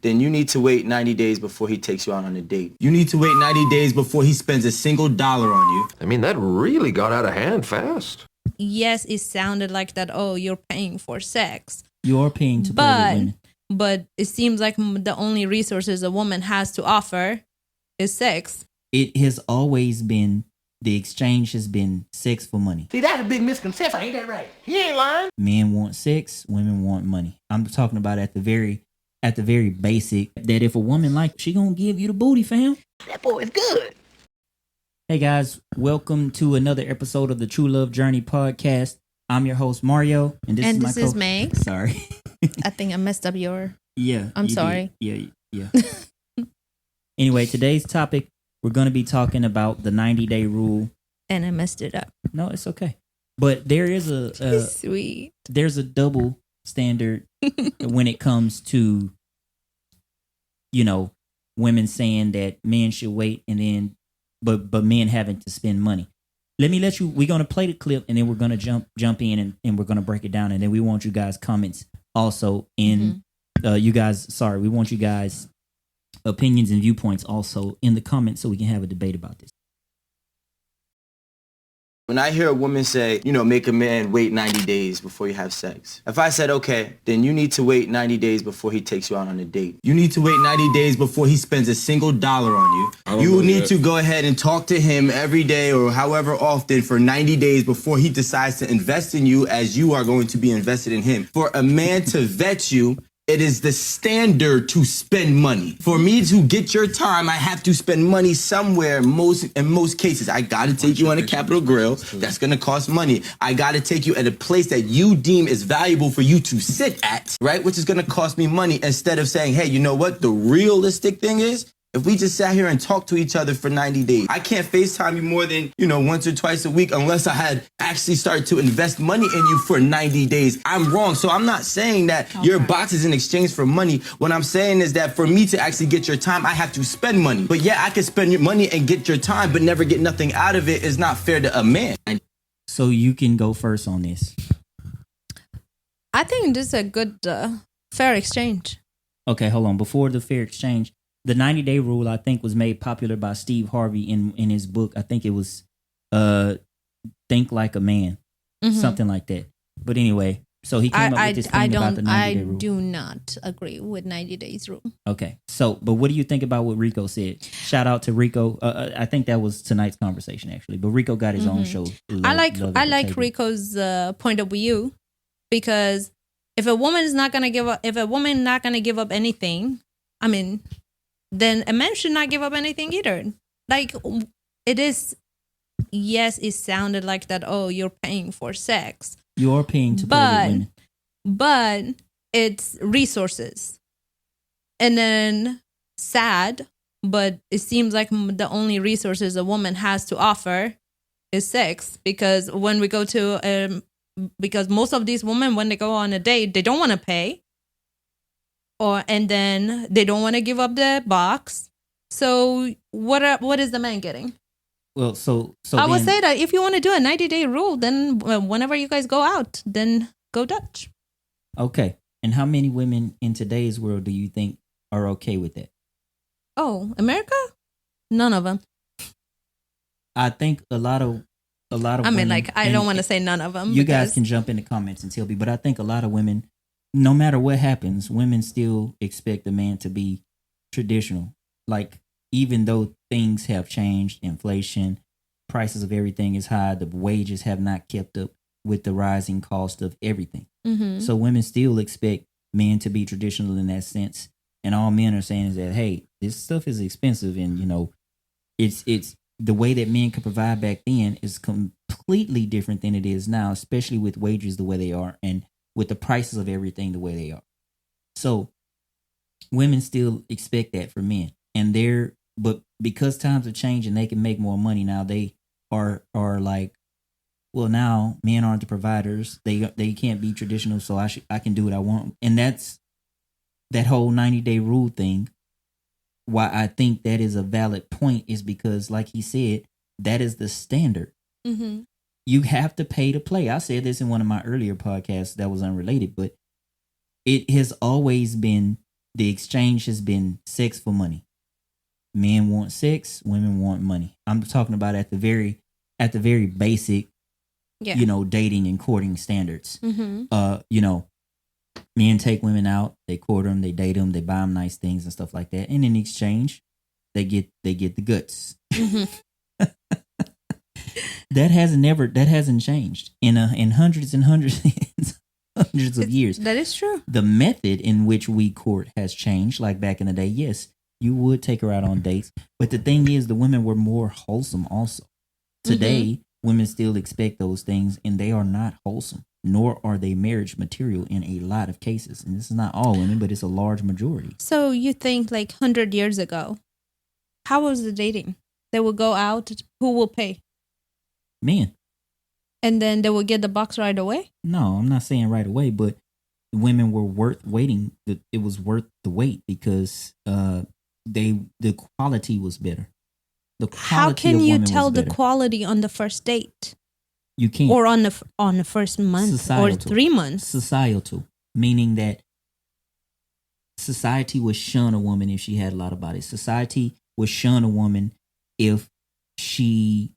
then you need to wait 90 days before he takes you out on a date. You need to wait 90 days before he spends a single dollar on you. I mean, that really got out of hand fast. Yes, it sounded like that. Oh, you're paying for sex. You're paying to play with women. But it seems like the only resources a woman has to offer is sex. It has always been, the exchange has been sex for money. See, that's a big misconception, ain't that right? He ain't lying. Men want sex, women want money. I'm talking about at the very basic, that if a woman like, she gonna give you the booty, fam. That boy is good. Hey guys, welcome to another episode of the True Love Journey podcast. I'm your host Mario, and this is Meg. Sorry, I think I messed up your. Yeah, I'm sorry. Did. Yeah. Anyway, today's topic, we're gonna be talking about the 90-day rule. And I messed it up. No, it's okay. But there is sweet. There's a double standard when it comes to, women saying that men should wait and then, but men having to spend money. We're going to play the clip and then we're going to jump in and we're going to break it down. And then we want you guys comments also in, we want you guys opinions and viewpoints also in the comments so we can have a debate about this. When I hear a woman say, make a man wait 90 days before you have sex. If I said, okay, then you need to wait 90 days before he takes you out on a date. You need to wait 90 days before he spends a single dollar on you. You need to go ahead and talk to him every day or however often for 90 days before he decides to invest in you as you are going to be invested in him. For a man to vet you, it is the standard to spend money. For me to get your time, I have to spend money somewhere. In most cases, I got to take you on a Capitol Grill. That's going to cost money. I got to take you at a place that you deem is valuable for you to sit at, right? Which is going to cost me money instead of saying, hey, you know what? The realistic thing is, if we just sat here and talked to each other for 90 days, I can't FaceTime you more than, once or twice a week unless I had actually started to invest money in you for 90 days. I'm wrong. So I'm not saying that your box is in exchange for money. What I'm saying is that for me to actually get your time, I have to spend money. But yeah, I can spend your money and get your time, but never get nothing out of it is not fair to a man. So you can go first on this. I think this is a good, fair exchange. Okay, hold on. Before the fair exchange, the 90-day rule, I think, was made popular by Steve Harvey in his book. I think it was Think Like a Man, something like that. But anyway, so he came up with this thing about the 90-day rule. I do not agree with 90 days rule. Okay, but what do you think about what Rico said? Shout out to Rico. I think that was tonight's conversation, actually. But Rico got his own show. I like Rico's point of view, because if a woman not gonna give up anything, I mean, then a man should not give up anything either. Like, it is, yes, it sounded like that, oh, you're paying for sex. You're paying to play with women. But it's resources. And then, sad, but it seems like the only resources a woman has to offer is sex. Because when we go to, because most of these women, when they go on a date, they don't want to pay. And then they don't want to give up the box. So what is the man getting? Well, so I would say that if you want to do a 90-day rule, then whenever you guys go out, then go Dutch. Okay. And how many women in today's world do you think are okay with that? Oh, America? None of them. I think a lot of I mean, women, I don't want to say none of them. You guys can jump in the comments and tell me, but I think a lot of women, no matter what happens, women still expect a man to be traditional. Like, even though things have changed, inflation, prices of everything is high, the wages have not kept up with the rising cost of everything. Mm-hmm. So women still expect men to be traditional in that sense. And all men are saying is that, hey, this stuff is expensive. And, it's the way that men could provide back then is completely different than it is now, especially with wages the way they are and with the prices of everything the way they are. So women still expect that for men. But because times are changing, they can make more money now. They are like, well, now men aren't the providers. They can't be traditional, so I can do what I want. And that's that whole 90-day rule thing. Why I think that is a valid point is because, like he said, that is the standard. Mm-hmm. You have to pay to play. I said this in one of my earlier podcasts that was unrelated, but it has always been the exchange has been sex for money. Men want sex, women want money. I'm talking about at the very basic, Yeah. dating and courting standards. Mm-hmm. Men take women out, they court them, they date them, they buy them nice things and stuff like that. And in exchange, they get the goods. Mm-hmm. That hasn't changed in hundreds and hundreds hundreds of years. That is true. The method in which we court has changed. Like back in the day, yes, you would take her out on dates, but the thing is, the women were more wholesome. Also, today, women still expect those things, and they are not wholesome, nor are they marriage material in a lot of cases. And this is not all women, but it's a large majority. So you think like 100 years ago, how was the dating? They would go out. Who will pay? Men. And then they would get the box right away? No, I'm not saying right away, but women were worth waiting. It was worth the wait because the quality was better. The quality How can of you women tell was the better. quality on the first date? You can't. Or on the first month or Societal. 3 months? Societal, meaning that society would shun a woman if she had a lot of body. Society would shun a woman if she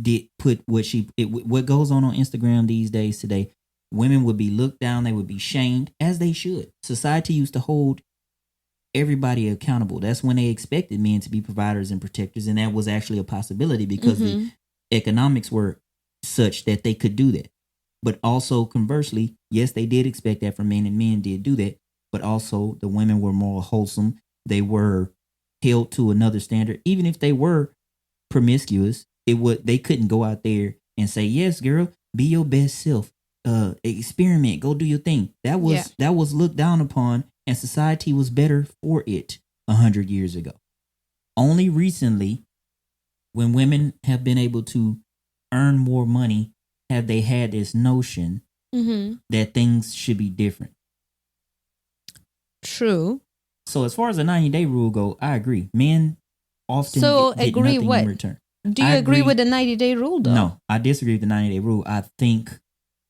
did put what goes on Instagram these days today. Women would be looked down, they would be shamed, as they should. Society used to hold everybody accountable. That's when they expected men to be providers and protectors, and that was actually a possibility because the economics were such that they could do that. But also conversely, yes, they did expect that from men, and men did do that. But also the women were more wholesome. They were held to another standard. Even if they were promiscuous, they couldn't go out there and say, yes, girl, be your best self. Experiment, go do your thing. That was looked down upon, and society was better for it 100 years ago. Only recently, when women have been able to earn more money, have they had this notion that things should be different. True. So as far as the 90-day rule go, I agree. Men often get agree nothing what? in return. Do you agree with the 90-day rule, though? No, I disagree with the 90-day rule. I think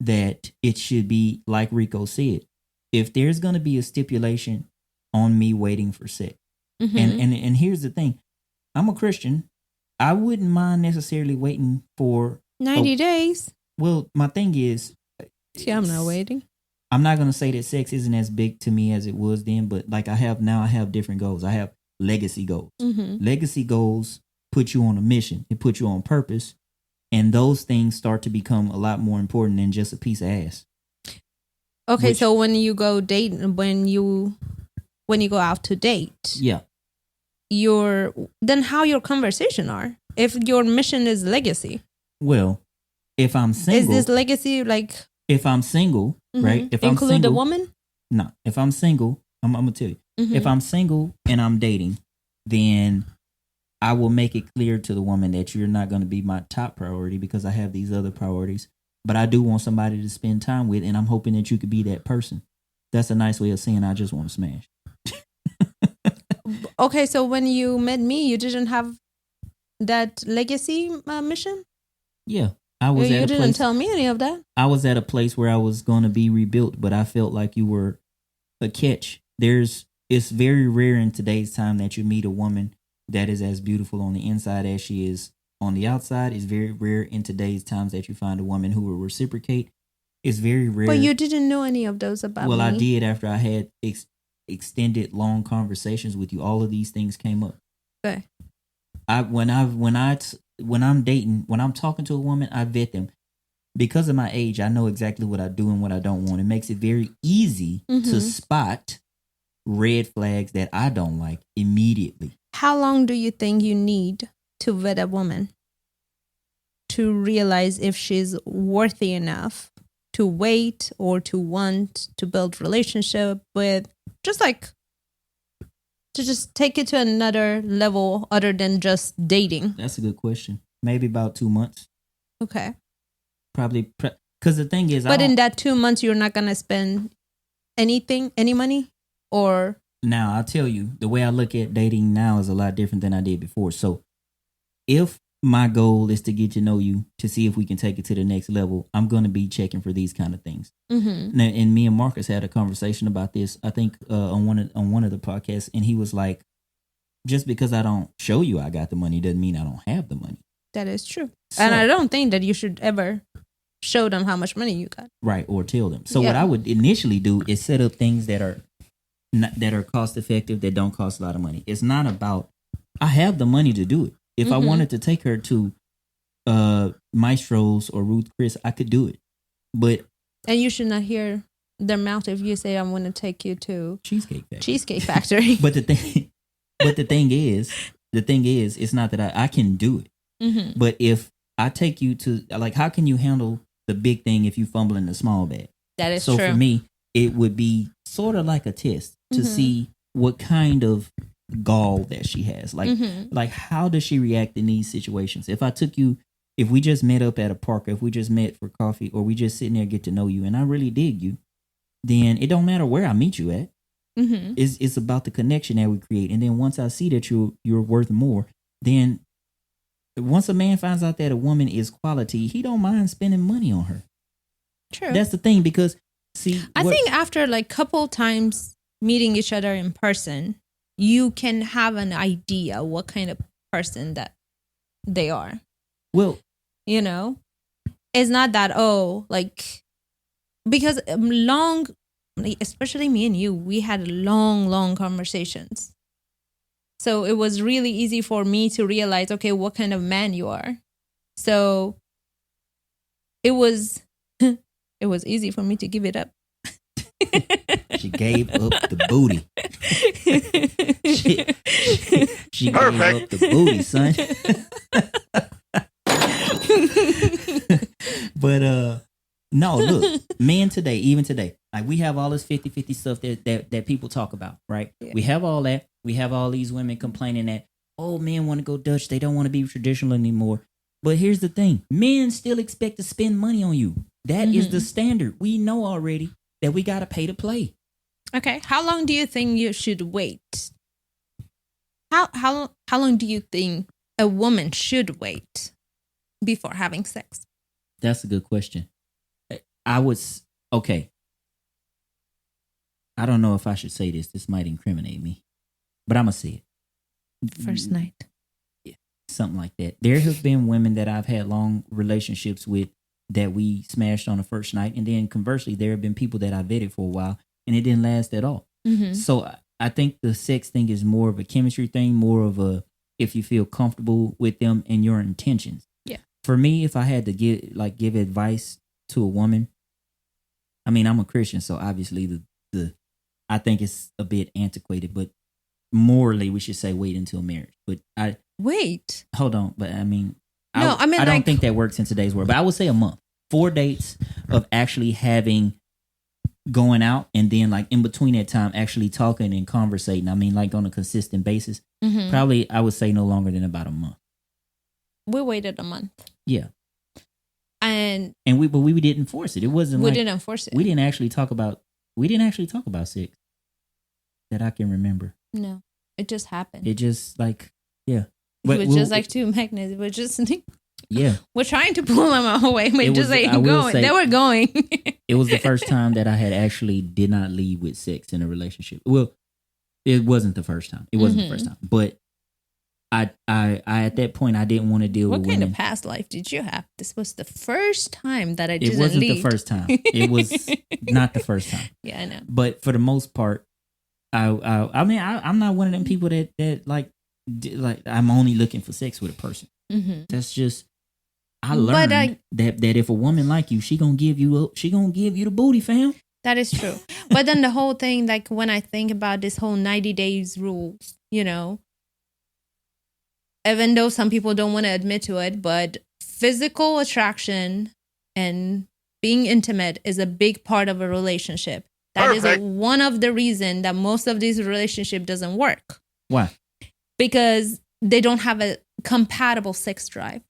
that it should be like Rico said. If there's going to be a stipulation on me waiting for sex, and here's the thing, I'm a Christian. I wouldn't mind necessarily waiting for 90 days. Well, my thing is, See, I'm not waiting. I'm not going to say that sex isn't as big to me as it was then, but like I have different goals. I have legacy goals. Legacy goals put you on a mission. It puts you on purpose. And those things start to become a lot more important than just a piece of ass. Okay, so when you go date, when you go out to date, yeah, then how your conversation are? If your mission is legacy, well, if I'm single, is this legacy like? If I'm single, right? If include I'm single, the woman? No. If I'm single, I'm gonna tell you. If I'm single and I'm dating, then I will make it clear to the woman that you're not going to be my top priority because I have these other priorities. But I do want somebody to spend time with, and I'm hoping that you could be that person. That's a nice way of saying I just want to smash. Okay, so when you met me, you didn't have that legacy mission? Yeah. I was you at a didn't place, tell me any of that. I was at a place where I was going to be rebuilt, but I felt like you were a catch. It's very rare in today's time that you meet a woman that is as beautiful on the inside as she is on the outside. It's very rare in today's times that you find a woman who will reciprocate. It's very rare. But you didn't know any of those about me. Well, I did after I had extended long conversations with you. All of these things came up. Okay. When I'm dating, when I'm talking to a woman, I vet them. Because of my age, I know exactly what I do and what I don't want. It makes it very easy to spot red flags that I don't like immediately. How long do you think you need to vet a woman to realize if she's worthy enough to wait or to want to build relationship with, just like to just take it to another level other than just dating? That's a good question. Maybe about 2 months. Okay. Probably because the thing is, but in that 2 months, you're not gonna spend any money, or now I'll tell you the way I look at dating now is a lot different than I did before. So if my goal is to get to know you to see if we can take it to the next level, I'm going to be checking for these kind of things. Mm-hmm. Now, and me and Marcus had a conversation about this, I think, on one of the podcasts, and he was like, just because I don't show you I got the money doesn't mean I don't have the money. That is true. So, And I don't think that you should ever show them how much money you got. right, or tell them. So Yeah. what I would initially do is set up things that are cost effective, that don't cost a lot of money. It's not about, I have the money to do it. If I wanted to take her to Maestro's or Ruth Chris, I could do it. But And you should not hear their mouth if you say, I'm going to take you to Cheesecake Factory. Cheesecake Factory. But the thing is, it's not that I can do it. Mm-hmm. But if I take you to, like, how can you handle the big thing if you fumble in the small bag? That is So true. for me, it would be sort of like a test to see what kind of gall that she has. Like how does she react in these situations? If I took you, if we just met up at a park, if we just met for coffee, or we just sitting there get to know you, and I really dig you, then it don't matter where I meet you at. It's about the connection that we create. And then once I see that you're worth more, then once a man finds out that a woman is quality, he don't mind spending money on her. True. That's the thing, because I think after like couple times meeting each other in person, you can have an idea what kind of person that they are. Well, You know, it's not that, because especially me and you, we had long conversations. So it was really easy for me to realize, okay, what kind of man you are. So it was easy for me to give it up. she gave up the booty. She gave up the booty, son. But no, look, men today, even today, like we have all this 50-50 stuff that people talk about, right? Yeah. We have all that. We have all these women complaining that, oh, men want to go Dutch. They don't want to be traditional anymore. But here's the thing. Men still expect to spend money on you. That is the standard. We know already that we got to pay to play. Okay. How long do you think you should wait? How long do you think a woman should wait before having sex? That's a good question. Okay. I don't know if I should say this. This might incriminate me, but I'm going to say it. First night. Yeah, something like that. There have been women that I've had long relationships with that we smashed on the first night. And then conversely, there have been people that I vetted for a while and it didn't last at all. So I think the sex thing is more of a chemistry thing, more of a, if you feel comfortable with them and your intentions. Yeah. For me, if I had to give advice to a woman, I mean, I'm a Christian, so obviously I think it's a bit antiquated, but morally we should say wait until marriage. But Wait. hold on, but I mean, No, I mean, I don't like- think that works in today's world. But I would say a month, 4 dates of actually going out, and then like in between that time actually talking and conversating. I mean, like on a consistent basis. Probably I would say no longer than about a month. We waited a month. Yeah. And we didn't force it. It wasn't we like didn't force it. we didn't actually talk about sex that I can remember. No. It just happened. It just like, yeah. It was just like two magnets. It was just yeah. we're trying to pull them away. We're just like I will going. say- They were going. It was the first time that I had actually did not lead with sex in a relationship. Well, it wasn't the first time. It wasn't the first time. But I at that point I didn't want to deal What with kind women. of past life did you have? This was the first time that I It didn't wasn't lead. the first time. It was not the first time. Yeah, I know. But for the most part, I mean I'm not one of them people that like I'm only looking for sex with a person. That's just I learned that if a woman like you, she gonna give you the booty, fam. That is true. But then the whole thing, like when I think about this whole 90 days rules, you know, even though some people don't want to admit to it, but physical attraction and being intimate is a big part of a relationship. That is one of the reasons that most of these relationship doesn't work. Why? Because they don't have a compatible sex drive.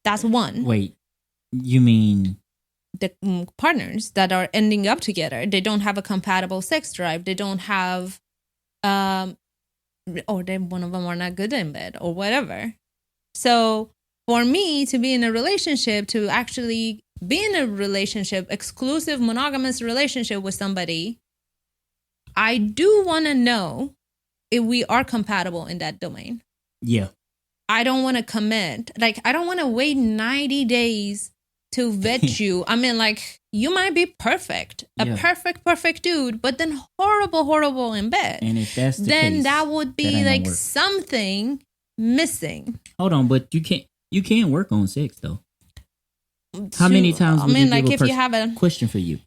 That's one. Wait, you mean The partners that are ending up together, they don't have a compatible sex drive. They don't have, or then one of them are not good in bed or whatever. So for me to be in a relationship, to actually be in a relationship, exclusive monogamous relationship with somebody, I do want to know if we are compatible in that domain. Yeah. I don't want to commit. Like, I don't want to wait 90 days to vet you. I mean, like, you might be perfect, a perfect dude, but then horrible in bed. And if that's the then case, that would be that ain't like gonna work. something missing. Hold on, but you can't work on sex though. How many times would you give if you have a question for you?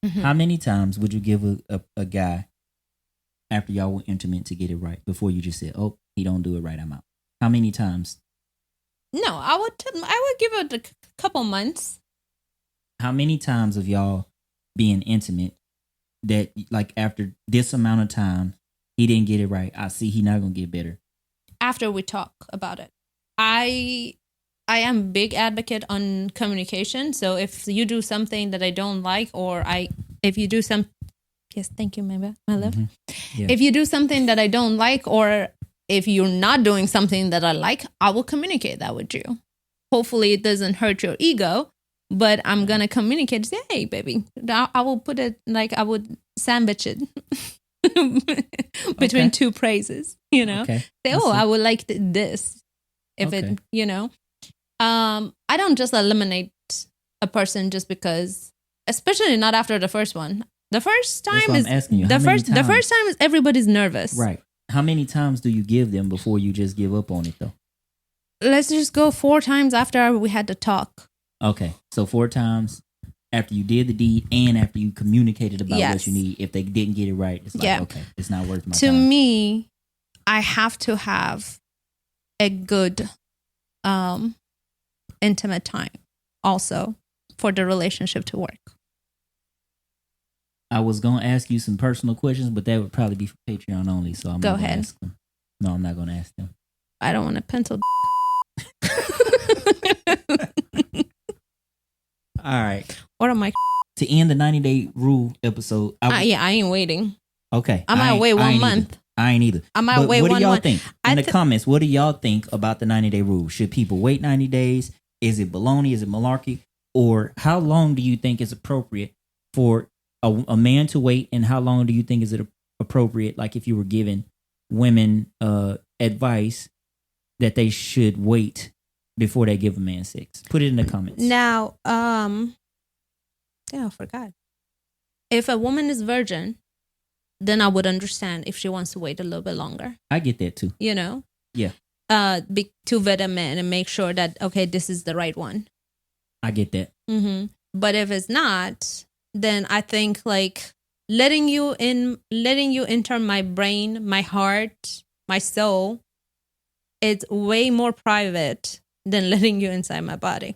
Mhm. How many times would you give a guy after y'all were intimate to get it right before you just said, "Oh, he don't do it right, I'm out"? How many times? No, I would give it a couple months. How many times of y'all being intimate that like after this amount of time he didn't get it right? I see he not gonna get better. After we talk about it, I am big advocate on communication. So if you do something that I don't like, or if you do some, yes, thank you, my love. Mhm. Yeah. If you do something that I don't like, or if you're not doing something that I like, I will communicate that with you. Hopefully it doesn't hurt your ego, but I'm going to communicate. Say, hey, baby, I will put it like I would sandwich it between two praises, you know? Okay. Say, I would like this. If Okay. it, you know, I don't just eliminate a person just because, especially not after the first one. The first That's time what is I'm asking you. the How many first. The first time is everybody's nervous. Right. How many times do you give them before you just give up on it though? Let's just go 4 times after we had to talk. Okay. So 4 times after you did the deed and after you communicated about what Yes. you need. If they didn't get it right, it's like, Yeah. okay, it's not worth my To time. me, I have to have a good intimate time also for the relationship to work. I was going to ask you some personal questions, but that would probably be for Patreon only. So I'm Go not going to ahead. ask them. No, I'm not going to ask them. I don't want to pencil. All right. What am I? To end the 90-day rule episode. I ain't waiting. Okay. I might wait 1 month. I ain't either. I might But wait what 1 do y'all month. think? In the comments, what do y'all think about the 90-day rule? Should people wait 90 days? Is it baloney? Is it malarkey? Or how long do you think is appropriate for a man to wait? And how long do you think is it appropriate, like if you were giving women advice that they should wait before they give a man sex? Put it in the comments. Now, I forgot. If a woman is virgin, then I would understand if she wants to wait a little bit longer. I get that too. You know? Yeah. To vet a man and make sure that, okay, this is the right one. I get that. Mm-hmm. But if it's not, then I think like letting you enter my brain, my heart, my soul, it's way more private than letting you inside my body.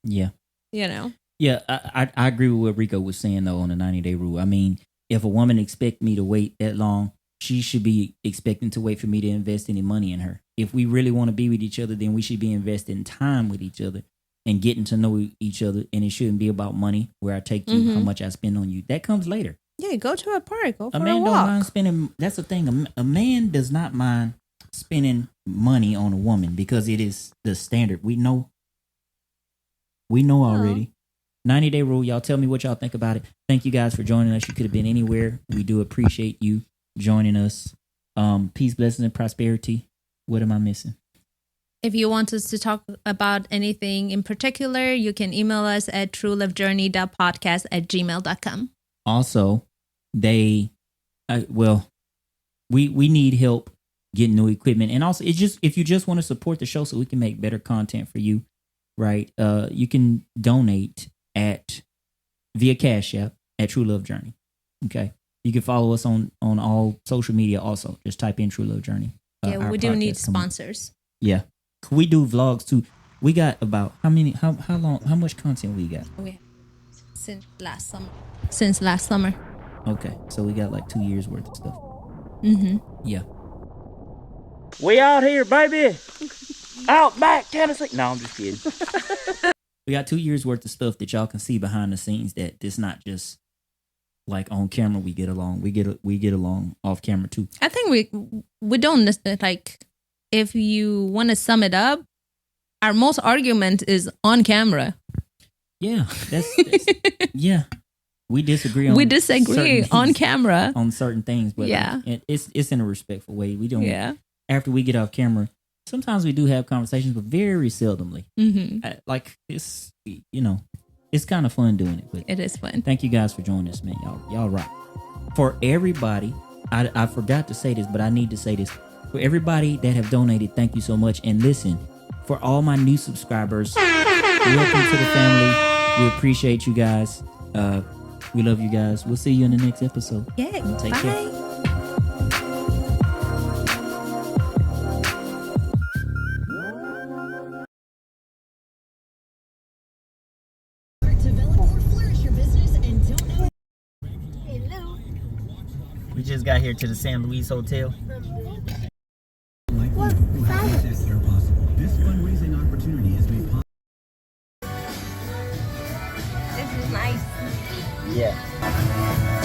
Yeah. You know? Yeah, I agree with what Rico was saying, though, on the 90-day rule. I mean, if a woman expects me to wait that long, she should be expecting to wait for me to invest any money in her. If we really want to be with each other, then we should be investing time with each other and getting to know each other. And it shouldn't be about money, where I take you, how much I spend on you. That comes later. Yeah, go to a park, go for A man a don't walk. mind spending. That's the thing. A man does not mind spending money on a woman because it is the standard. We know already. 90-day rule. Y'all tell me what y'all think about it. Thank you guys for joining us. You could have been anywhere. We do appreciate you joining us. Peace, blessings, and prosperity. What am I missing? If you want us to talk about anything in particular, you can email us at truelovejourney.podcast@gmail.com. Also, we need help getting new equipment, and also it's just if you just want to support the show so we can make better content for you, right? You can donate via Cash App at True Love Journey. Okay, you can follow us on all social media. Also, just type in True Love Journey. Yeah, we do need sponsors. Yeah, we do vlogs too. We got about how much content we got? Since last summer. Okay, so we got like 2 years worth of stuff. Mm-hmm. Yeah. We out here, baby. Out back, Tennessee. No, I'm just kidding. We got 2 years worth of stuff that y'all can see behind the scenes. That it's not just like on camera. We get along. We get along off camera too. I think we don't like if you want to sum it up, our most argument is on camera. Yeah, that's yeah. We disagree on We disagree certain on things, camera. on certain things, but Yeah. it's in a respectful way. We don't. Yeah. After we get off camera, sometimes we do have conversations, but very seldomly. Like it's it's kind of fun doing it. But It is fun. thank you guys for joining us, man. Y'all rock. For everybody, I forgot to say this, but I need to say this. For everybody that have donated, thank you so much. And listen, for all my new subscribers, welcome to the family. We appreciate you guys. We love you guys. We'll see you in the next episode. Yeah. Take Bye. care. We just got here to the San Luis Hotel. This fundraising opportunity is made possible. This is nice. Yeah.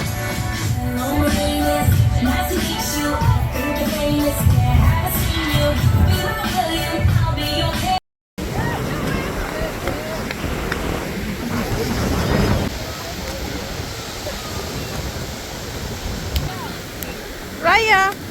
Raya.